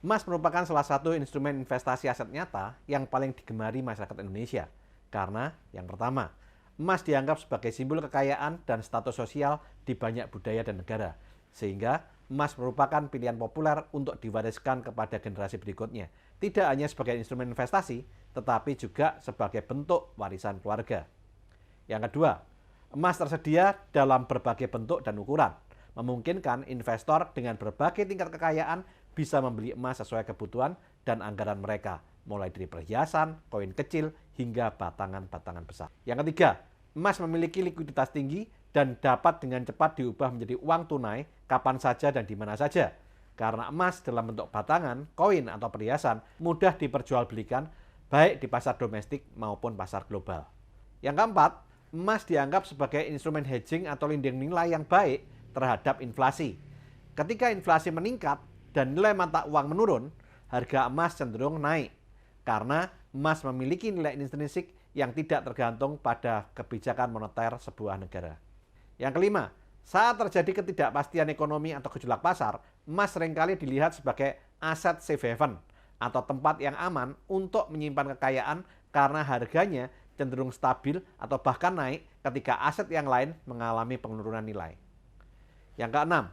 Emas merupakan salah satu instrumen investasi aset nyata yang paling digemari masyarakat Indonesia. Karena yang pertama, emas dianggap sebagai simbol kekayaan dan status sosial di banyak budaya dan negara. Sehingga emas merupakan pilihan populer untuk diwariskan kepada generasi berikutnya. Tidak hanya sebagai instrumen investasi, tetapi juga sebagai bentuk warisan keluarga. Yang kedua, emas tersedia dalam berbagai bentuk dan ukuran, memungkinkan investor dengan berbagai tingkat kekayaan bisa membeli emas sesuai kebutuhan dan anggaran mereka, mulai dari perhiasan, koin kecil, hingga batangan-batangan besar. Yang ketiga, emas memiliki likuiditas tinggi dan dapat dengan cepat diubah menjadi uang tunai kapan saja dan di mana saja. Karena emas dalam bentuk batangan, koin, atau perhiasan mudah diperjualbelikan baik di pasar domestik maupun pasar global. Yang keempat, emas dianggap sebagai instrumen hedging atau lindung nilai yang baik terhadap inflasi. Ketika inflasi meningkat dan nilai mata uang menurun, harga emas cenderung naik karena emas memiliki nilai intrinsik yang tidak tergantung pada kebijakan moneter sebuah negara. Yang kelima, saat terjadi ketidakpastian ekonomi atau gejolak pasar, emas seringkali dilihat sebagai aset safe haven atau tempat yang aman untuk menyimpan kekayaan karena harganya cenderung stabil atau bahkan naik ketika aset yang lain mengalami penurunan nilai. Yang keenam,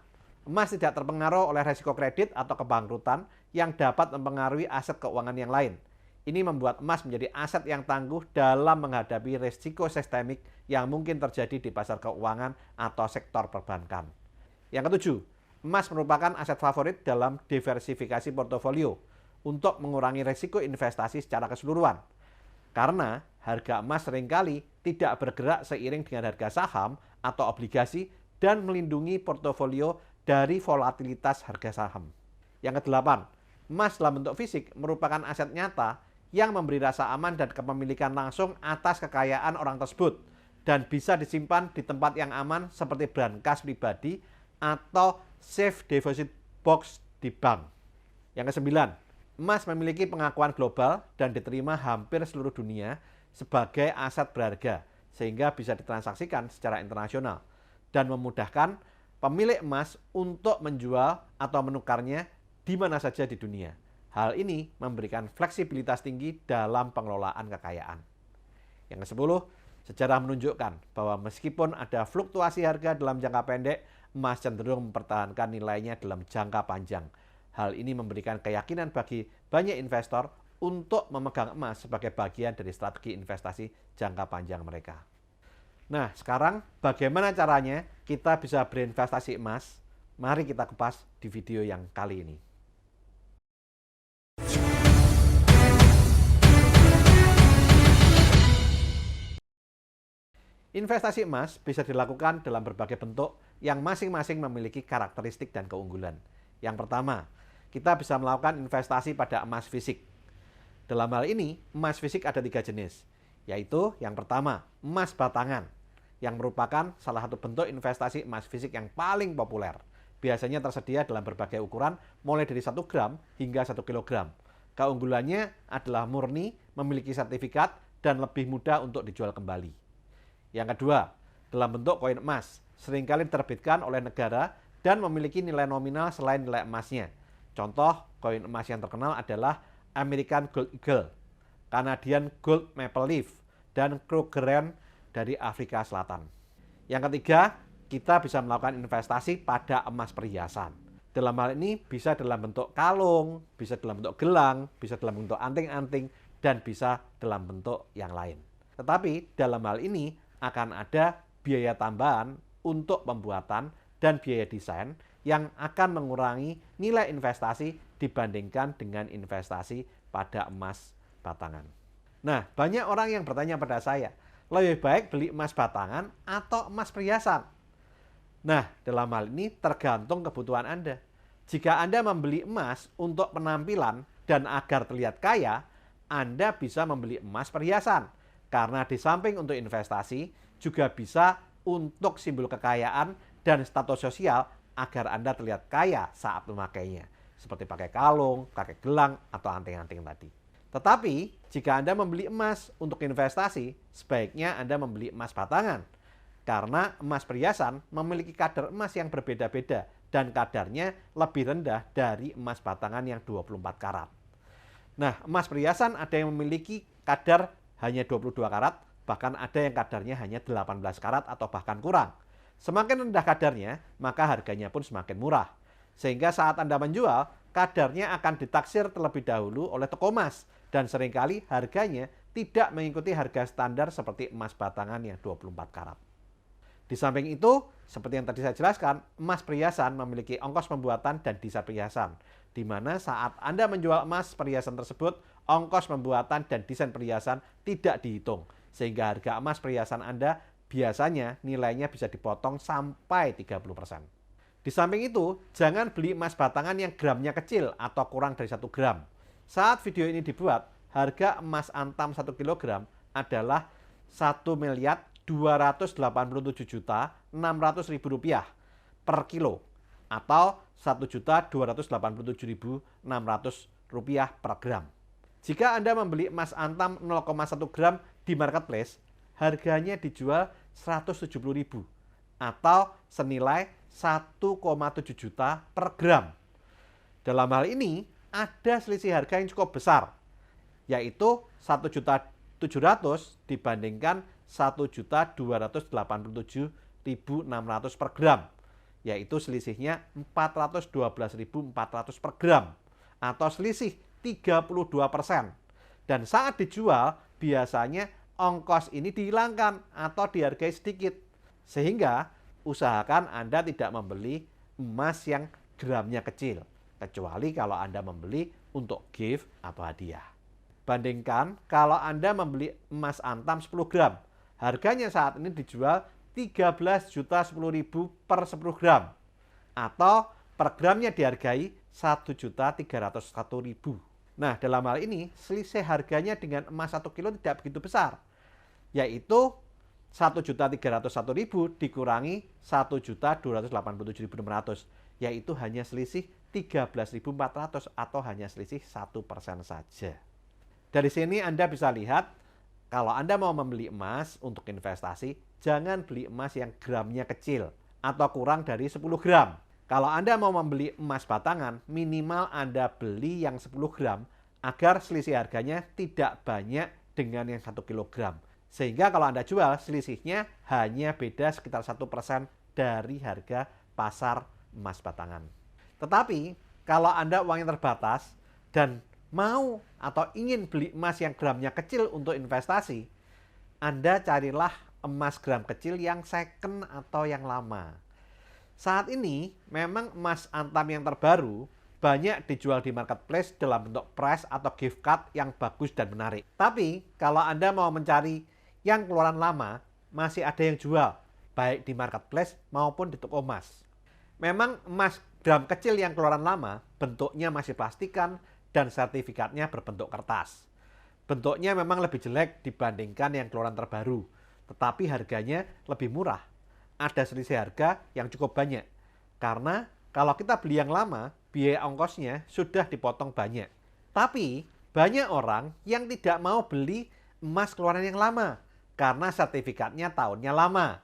emas tidak terpengaruh oleh risiko kredit atau kebangkrutan yang dapat mempengaruhi aset keuangan yang lain. Ini membuat emas menjadi aset yang tangguh dalam menghadapi risiko sistemik yang mungkin terjadi di pasar keuangan atau sektor perbankan. Yang ketujuh, emas merupakan aset favorit dalam diversifikasi portofolio untuk mengurangi risiko investasi secara keseluruhan. Karena harga emas seringkali tidak bergerak seiring dengan harga saham atau obligasi dan melindungi portofolio dari volatilitas harga saham. Yang kedelapan, emas dalam bentuk fisik merupakan aset nyata yang memberi rasa aman dan kepemilikan langsung atas kekayaan orang tersebut dan bisa disimpan di tempat yang aman seperti brankas pribadi atau safe deposit box di bank. Yang kesembilan, emas memiliki pengakuan global dan diterima hampir seluruh dunia sebagai aset berharga sehingga bisa ditransaksikan secara internasional dan memudahkan pemilik emas untuk menjual atau menukarnya di mana saja di dunia. Hal ini memberikan fleksibilitas tinggi dalam pengelolaan kekayaan. Yang ke-10, sejarah menunjukkan bahwa meskipun ada fluktuasi harga dalam jangka pendek, emas cenderung mempertahankan nilainya dalam jangka panjang. Hal ini memberikan keyakinan bagi banyak investor untuk memegang emas sebagai bagian dari strategi investasi jangka panjang mereka. Nah, sekarang bagaimana caranya kita bisa berinvestasi emas? Mari kita kupas di video yang kali ini. Investasi emas bisa dilakukan dalam berbagai bentuk yang masing-masing memiliki karakteristik dan keunggulan. Yang pertama, kita bisa melakukan investasi pada emas fisik. Dalam hal ini, emas fisik ada 3 jenis, yaitu yang pertama, emas batangan, yang merupakan salah satu bentuk investasi emas fisik yang paling populer. Biasanya tersedia dalam berbagai ukuran, mulai dari 1 gram hingga 1 kilogram. Keunggulannya adalah murni, memiliki sertifikat, dan lebih mudah untuk dijual kembali. Yang kedua, dalam bentuk koin emas, seringkali diterbitkan oleh negara dan memiliki nilai nominal selain nilai emasnya. Contoh koin emas yang terkenal adalah American Gold Eagle, Canadian Gold Maple Leaf, dan Krugerrand dari Afrika Selatan. Yang ketiga, kita bisa melakukan investasi pada emas perhiasan. Dalam hal ini bisa dalam bentuk kalung, bisa dalam bentuk gelang, bisa dalam bentuk anting-anting, dan bisa dalam bentuk yang lain. Tetapi dalam hal ini akan ada biaya tambahan untuk pembuatan dan biaya desain yang akan mengurangi nilai investasi dibandingkan dengan investasi pada emas batangan. Nah, banyak orang yang bertanya pada saya, lebih baik beli emas batangan atau emas perhiasan? Nah, dalam hal ini tergantung kebutuhan Anda. Jika Anda membeli emas untuk penampilan dan agar terlihat kaya, Anda bisa membeli emas perhiasan. Karena di samping untuk investasi, juga bisa untuk simbol kekayaan dan status sosial agar Anda terlihat kaya saat memakainya. Seperti pakai kalung, pakai gelang, atau anting-anting tadi. Tetapi, jika Anda membeli emas untuk investasi, sebaiknya Anda membeli emas batangan. Karena emas perhiasan memiliki kadar emas yang berbeda-beda dan kadarnya lebih rendah dari emas batangan yang 24 karat. Nah, emas perhiasan ada yang memiliki kadar hanya 22 karat, bahkan ada yang kadarnya hanya 18 karat atau bahkan kurang. Semakin rendah kadarnya, maka harganya pun semakin murah. Sehingga saat Anda menjual, kadarnya akan ditaksir terlebih dahulu oleh toko emas dan seringkali harganya tidak mengikuti harga standar seperti emas batangan yang 24 karat. Di samping itu, seperti yang tadi saya jelaskan, emas perhiasan memiliki ongkos pembuatan dan desain perhiasan, di mana saat Anda menjual emas perhiasan tersebut, ongkos pembuatan dan desain perhiasan tidak dihitung, sehingga harga emas perhiasan Anda biasanya nilainya bisa dipotong sampai 30%. Di samping itu, jangan beli emas batangan yang gramnya kecil atau kurang dari 1 gram. Saat video ini dibuat, harga emas antam 1 kg adalah Rp1.287.600.000 per kilo atau Rp1.287.600 per gram. Jika Anda membeli emas antam 0,1 gram di marketplace, harganya dijual Rp170.000 atau senilai Rp1,7 juta per gram. Dalam hal ini, ada selisih harga yang cukup besar, yaitu Rp1.700.000 dibandingkan Rp1.287.600 per gram, yaitu selisihnya Rp412.400 per gram atau selisih 32%. Dan saat dijual, biasanya ongkos ini dihilangkan atau dihargai sedikit. Sehingga usahakan Anda tidak membeli emas yang gramnya kecil, kecuali kalau Anda membeli untuk gift atau hadiah. Bandingkan kalau Anda membeli emas antam 10 gram, harganya saat ini dijual Rp13.010.000 per 10 gram atau per gramnya dihargai Rp1.301.000. Nah, dalam hal ini selisih harganya dengan emas 1 kilo tidak begitu besar, yaitu Rp1.301.000 dikurangi Rp1.287.600, yaitu hanya selisih Rp13.400 atau hanya selisih 1% saja. Dari sini Anda bisa lihat, kalau Anda mau membeli emas untuk investasi, jangan beli emas yang gramnya kecil atau kurang dari 10 gram. Kalau Anda mau membeli emas batangan, minimal Anda beli yang 10 gram agar selisih harganya tidak banyak dengan yang 1 kilogram. Sehingga kalau Anda jual, selisihnya hanya beda sekitar 1% dari harga pasar emas batangan. Tetapi, kalau Anda uangnya terbatas dan mau atau ingin beli emas yang gramnya kecil untuk investasi, Anda carilah emas gram kecil yang second atau yang lama. Saat ini memang emas antam yang terbaru banyak dijual di marketplace dalam bentuk prize atau gift card yang bagus dan menarik. Tapi kalau Anda mau mencari yang keluaran lama, masih ada yang jual, baik di marketplace maupun di toko emas. Memang emas gram kecil yang keluaran lama bentuknya masih plastikan dan sertifikatnya berbentuk kertas. Bentuknya memang lebih jelek dibandingkan yang keluaran terbaru, tetapi harganya lebih murah. Ada selisih harga yang cukup banyak, karena kalau kita beli yang lama, biaya ongkosnya sudah dipotong banyak. Tapi banyak orang yang tidak mau beli emas keluaran yang lama, karena sertifikatnya tahunnya lama.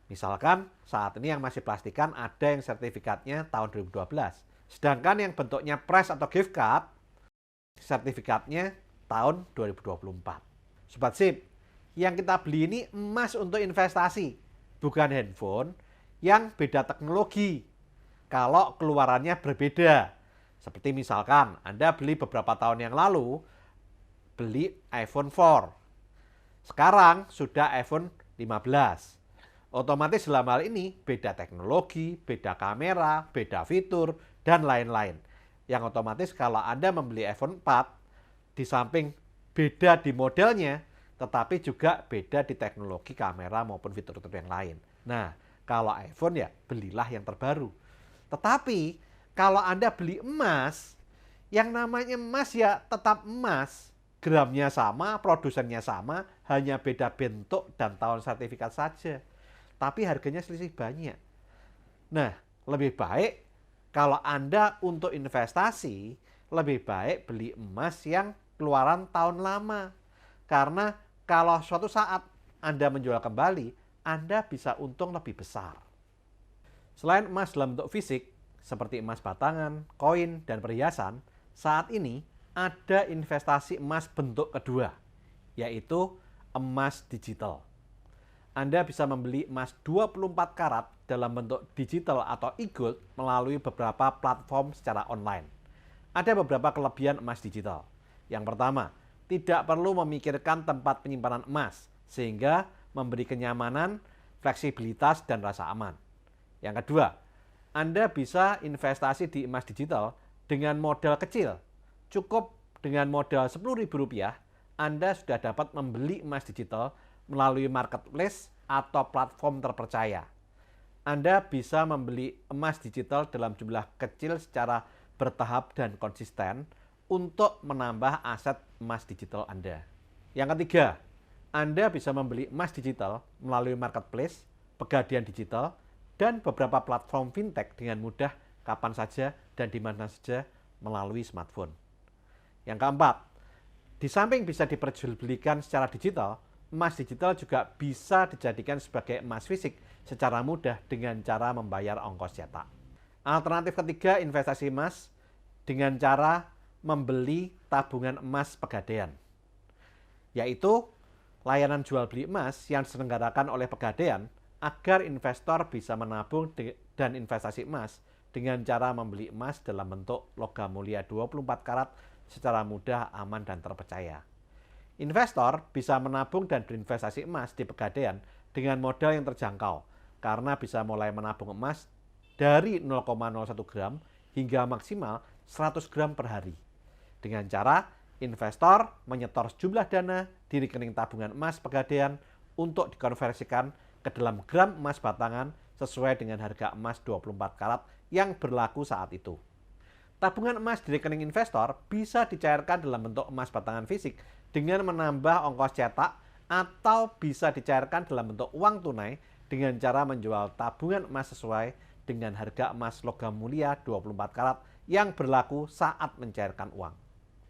Misalkan saat ini yang masih plastikan ada yang sertifikatnya tahun 2012. Sedangkan yang bentuknya prize atau gift card, sertifikatnya tahun 2024. Sobat Sip, yang kita beli ini emas untuk investasi, bukan handphone yang beda teknologi. Kalau keluarannya berbeda, seperti misalkan Anda beli beberapa tahun yang lalu, beli iPhone 4. Sekarang sudah iPhone 15. Otomatis dalam hal ini beda teknologi, beda kamera, beda fitur, dan lain-lain. Yang otomatis kalau Anda membeli iPhone 4, di samping beda di modelnya, tetapi juga beda di teknologi kamera maupun fitur-fitur yang lain. Nah, kalau iPhone ya belilah yang terbaru. Tetapi kalau Anda beli emas, yang namanya emas ya tetap emas. Gramnya sama, produsennya sama, hanya beda bentuk dan tahun sertifikat saja. Tapi harganya selisih banyak. Nah, lebih baik kalau Anda untuk investasi, lebih baik beli emas yang keluaran tahun lama. Karena kalau suatu saat Anda menjual kembali, Anda bisa untung lebih besar. Selain emas dalam bentuk fisik, seperti emas batangan, koin, dan perhiasan, saat ini ada investasi emas bentuk kedua, yaitu emas digital. Anda bisa membeli emas 24 karat dalam bentuk digital atau e-gold melalui beberapa platform secara online. Ada beberapa kelebihan emas digital. Yang pertama, tidak perlu memikirkan tempat penyimpanan emas, sehingga memberi kenyamanan, fleksibilitas, dan rasa aman. Yang kedua, Anda bisa investasi di emas digital dengan modal kecil. Cukup dengan modal Rp10.000, Anda sudah dapat membeli emas digital melalui marketplace atau platform terpercaya. Anda bisa membeli emas digital dalam jumlah kecil secara bertahap dan konsisten untuk menambah aset emas digital Anda. Yang ketiga, Anda bisa membeli emas digital melalui marketplace, Pegadaian Digital, dan beberapa platform fintech dengan mudah kapan saja dan di mana saja melalui smartphone. Yang keempat, di samping bisa diperjualbelikan secara digital, emas digital juga bisa dijadikan sebagai emas fisik secara mudah dengan cara membayar ongkos cetak. Alternatif ketiga investasi emas dengan cara membeli tabungan emas Pegadaian, yaitu layanan jual beli emas yang diselenggarakan oleh Pegadaian agar investor bisa menabung dan investasi emas dengan cara membeli emas dalam bentuk logam mulia 24 karat secara mudah, aman, dan terpercaya. Investor bisa menabung dan berinvestasi emas di Pegadaian dengan modal yang terjangkau karena bisa mulai menabung emas dari 0,01 gram hingga maksimal 100 gram per hari. Dengan cara investor menyetor sejumlah dana di rekening tabungan emas Pegadaian untuk dikonversikan ke dalam gram emas batangan sesuai dengan harga emas 24 karat yang berlaku saat itu. Tabungan emas di rekening investor bisa dicairkan dalam bentuk emas batangan fisik dengan menambah ongkos cetak atau bisa dicairkan dalam bentuk uang tunai dengan cara menjual tabungan emas sesuai dengan harga emas logam mulia 24 karat yang berlaku saat mencairkan uang.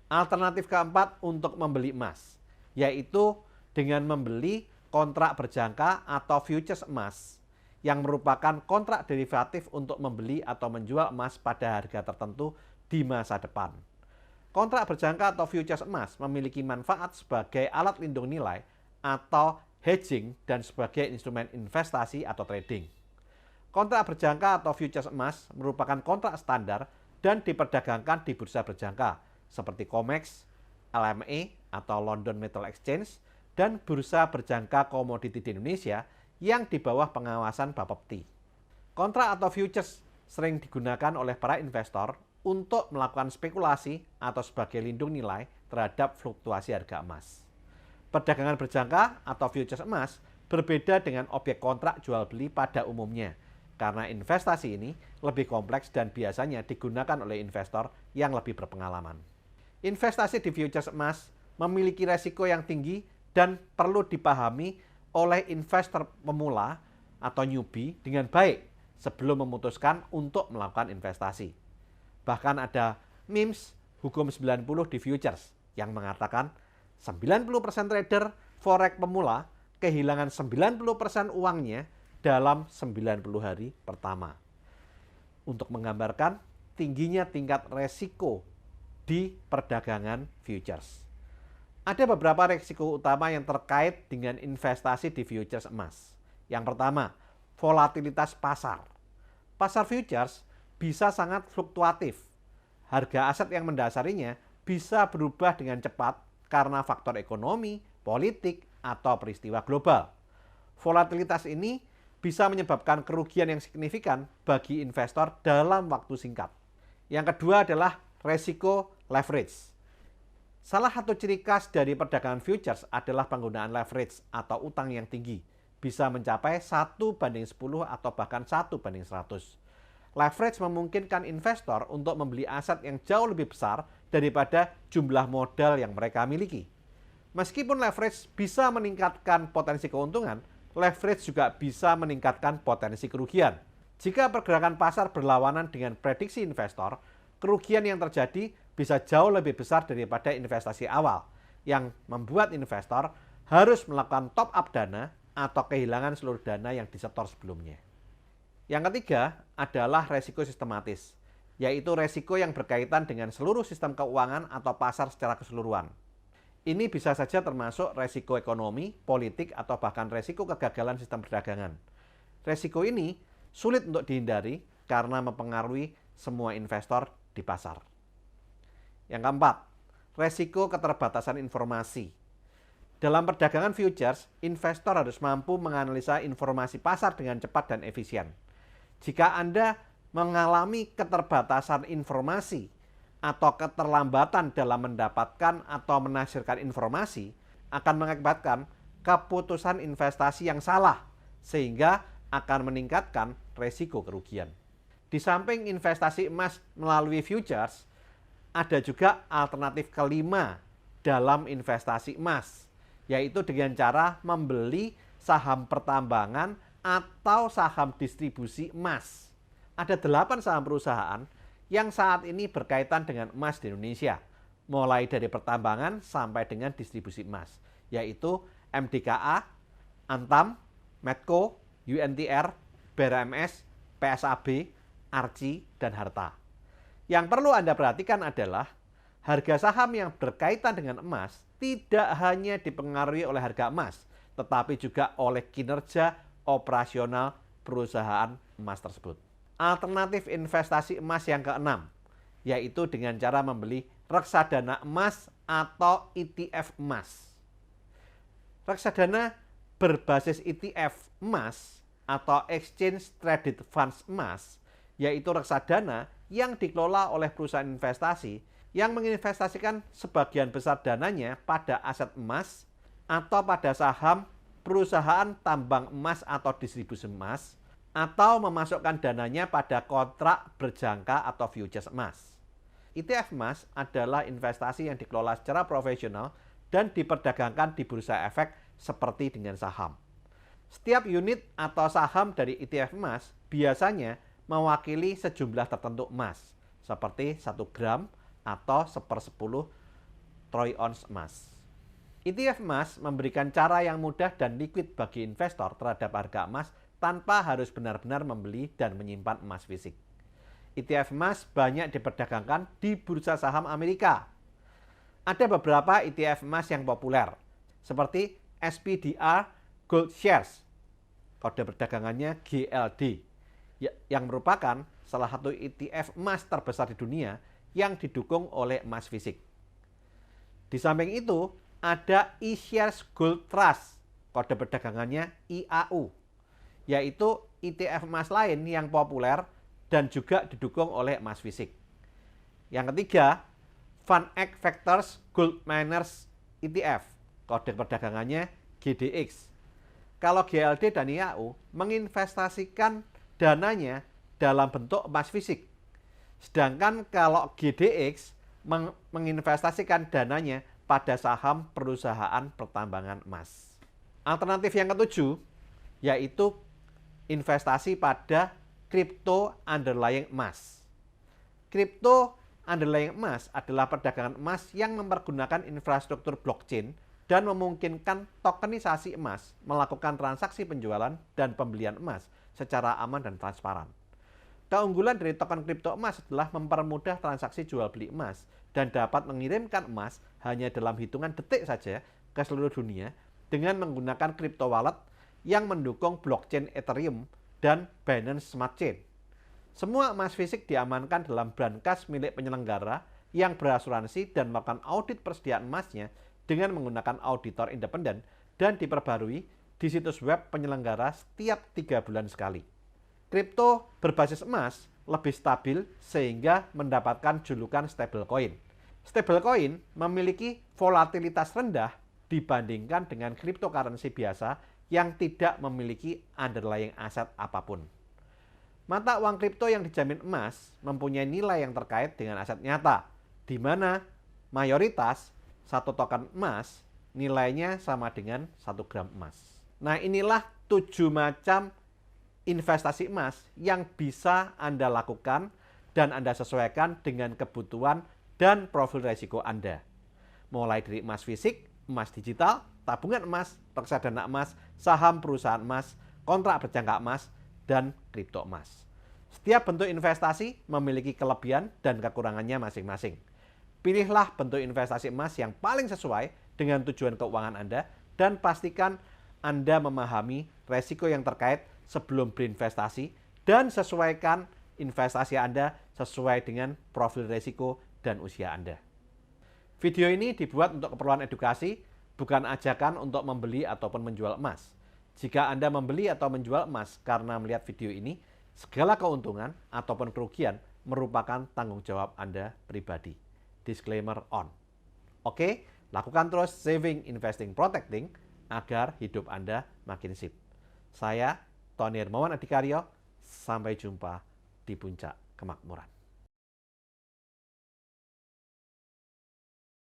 Alternatif keempat untuk membeli emas, yaitu dengan membeli kontrak berjangka atau futures emas yang merupakan kontrak derivatif untuk membeli atau menjual emas pada harga tertentu di masa depan. Kontrak berjangka atau futures emas memiliki manfaat sebagai alat lindung nilai atau hedging dan sebagai instrumen investasi atau trading. Kontrak berjangka atau futures emas merupakan kontrak standar dan diperdagangkan di bursa berjangka seperti COMEX, LME atau London Metal Exchange, dan bursa berjangka komoditi di Indonesia yang di bawah pengawasan Bapepti. Kontrak atau futures sering digunakan oleh para investor untuk melakukan spekulasi atau sebagai lindung nilai terhadap fluktuasi harga emas. Perdagangan berjangka atau futures emas berbeda dengan objek kontrak jual beli pada umumnya, karena investasi ini lebih kompleks dan biasanya digunakan oleh investor yang lebih berpengalaman. Investasi di futures emas memiliki resiko yang tinggi dan perlu dipahami oleh investor pemula atau newbie dengan baik sebelum memutuskan untuk melakukan investasi. Bahkan ada memes hukum 90 di futures yang mengatakan 90% trader forex pemula kehilangan 90% uangnya dalam 90 hari pertama. Untuk menggambarkan tingginya tingkat resiko di perdagangan futures. Ada beberapa risiko utama yang terkait dengan investasi di futures emas. Yang pertama, volatilitas pasar. Pasar futures bisa sangat fluktuatif. Harga aset yang mendasarinya bisa berubah dengan cepat karena faktor ekonomi, politik, atau peristiwa global. Volatilitas ini bisa menyebabkan kerugian yang signifikan bagi investor dalam waktu singkat. Yang kedua adalah resiko leverage. Salah satu ciri khas dari perdagangan futures adalah penggunaan leverage atau utang yang tinggi, bisa mencapai 1:10 atau bahkan 1:100. Leverage memungkinkan investor untuk membeli aset yang jauh lebih besar daripada jumlah modal yang mereka miliki. Meskipun leverage bisa meningkatkan potensi keuntungan, leverage juga bisa meningkatkan potensi kerugian. Jika pergerakan pasar berlawanan dengan prediksi investor, kerugian yang terjadi bisa jauh lebih besar daripada investasi awal, yang membuat investor harus melakukan top up dana atau kehilangan seluruh dana yang disetor sebelumnya. Yang ketiga adalah resiko sistematis, yaitu resiko yang berkaitan dengan seluruh sistem keuangan atau pasar secara keseluruhan. Ini bisa saja termasuk resiko ekonomi, politik, atau bahkan resiko kegagalan sistem perdagangan. Resiko ini sulit untuk dihindari karena mempengaruhi semua investor di pasar. Yang keempat, resiko keterbatasan informasi. Dalam perdagangan futures, investor harus mampu menganalisa informasi pasar dengan cepat dan efisien. Jika Anda mengalami keterbatasan informasi atau keterlambatan dalam mendapatkan atau menafsirkan informasi, akan mengakibatkan keputusan investasi yang salah, sehingga akan meningkatkan resiko kerugian. Di samping investasi emas melalui futures, ada juga alternatif kelima dalam investasi emas, yaitu dengan cara membeli saham pertambangan atau saham distribusi emas. Ada 8 saham perusahaan yang saat ini berkaitan dengan emas di Indonesia, mulai dari pertambangan sampai dengan distribusi emas, yaitu MDKA, Antam, Medco, UNTR, BRMS, PSAB, Arci, dan Harta. Yang perlu Anda perhatikan adalah harga saham yang berkaitan dengan emas tidak hanya dipengaruhi oleh harga emas, tetapi juga oleh kinerja operasional perusahaan emas tersebut. Alternatif investasi emas yang keenam, yaitu dengan cara membeli reksadana emas atau ETF emas. Reksadana berbasis ETF emas atau Exchange Traded Funds emas, yaitu reksadana yang dikelola oleh perusahaan investasi yang menginvestasikan sebagian besar dananya pada aset emas atau pada saham perusahaan tambang emas atau distribusi emas, atau memasukkan dananya pada kontrak berjangka atau futures emas. ETF emas adalah investasi yang dikelola secara profesional dan diperdagangkan di bursa efek seperti dengan saham. Setiap unit atau saham dari ETF emas biasanya mewakili sejumlah tertentu emas, seperti 1 gram atau 1/10 troy ounce emas. ETF emas memberikan cara yang mudah dan liquid bagi investor terhadap harga emas tanpa harus benar-benar membeli dan menyimpan emas fisik. ETF emas banyak diperdagangkan di bursa saham Amerika. Ada beberapa ETF emas yang populer, seperti SPDR Gold Shares, kode perdagangannya GLD, yang merupakan salah satu ETF emas terbesar di dunia yang didukung oleh emas fisik. Di samping itu, ada iShares Gold Trust, kode perdagangannya IAU, yaitu ETF emas lain yang populer dan juga didukung oleh emas fisik. Yang ketiga, VanEck Factors Gold Miners ETF, kode perdagangannya GDX. Kalau GLD dan IAU menginvestasikan dananya dalam bentuk emas fisik. Sedangkan kalau GDX menginvestasikan dananya pada saham perusahaan pertambangan emas. Alternatif yang ketujuh, yaitu investasi pada crypto underlying emas. Crypto underlying emas adalah perdagangan emas yang mempergunakan infrastruktur blockchain dan memungkinkan tokenisasi emas melakukan transaksi penjualan dan pembelian emas secara aman dan transparan. Keunggulan dari token kripto emas adalah mempermudah transaksi jual beli emas dan dapat mengirimkan emas hanya dalam hitungan detik saja ke seluruh dunia dengan menggunakan crypto wallet yang mendukung blockchain Ethereum dan Binance Smart Chain. Semua emas fisik diamankan dalam brankas milik penyelenggara yang berasuransi dan melakukan audit persediaan emasnya dengan menggunakan auditor independen dan diperbarui di situs web penyelenggara setiap 3 bulan sekali. Kripto berbasis emas lebih stabil sehingga mendapatkan julukan stablecoin. Stablecoin memiliki volatilitas rendah dibandingkan dengan cryptocurrency biasa yang tidak memiliki underlying aset apapun. Mata uang kripto yang dijamin emas mempunyai nilai yang terkait dengan aset nyata, di mana mayoritas satu token emas nilainya sama dengan 1 gram emas. Nah, inilah 7 macam investasi emas yang bisa Anda lakukan dan Anda sesuaikan dengan kebutuhan dan profil risiko Anda. Mulai dari emas fisik, emas digital, tabungan emas, reksadana emas, saham perusahaan emas, kontrak berjangka emas, dan kripto emas. Setiap bentuk investasi memiliki kelebihan dan kekurangannya masing-masing. Pilihlah bentuk investasi emas yang paling sesuai dengan tujuan keuangan Anda dan pastikan Anda memahami resiko yang terkait sebelum berinvestasi dan sesuaikan investasi Anda sesuai dengan profil resiko dan usia Anda. Video ini dibuat untuk keperluan edukasi, bukan ajakan untuk membeli ataupun menjual emas. Jika Anda membeli atau menjual emas karena melihat video ini, segala keuntungan ataupun kerugian merupakan tanggung jawab Anda pribadi. Disclaimer on. Oke, lakukan terus saving, investing, protecting agar hidup Anda makin sip. Saya, Tony Hermawan Adikaryo, sampai jumpa di puncak kemakmuran.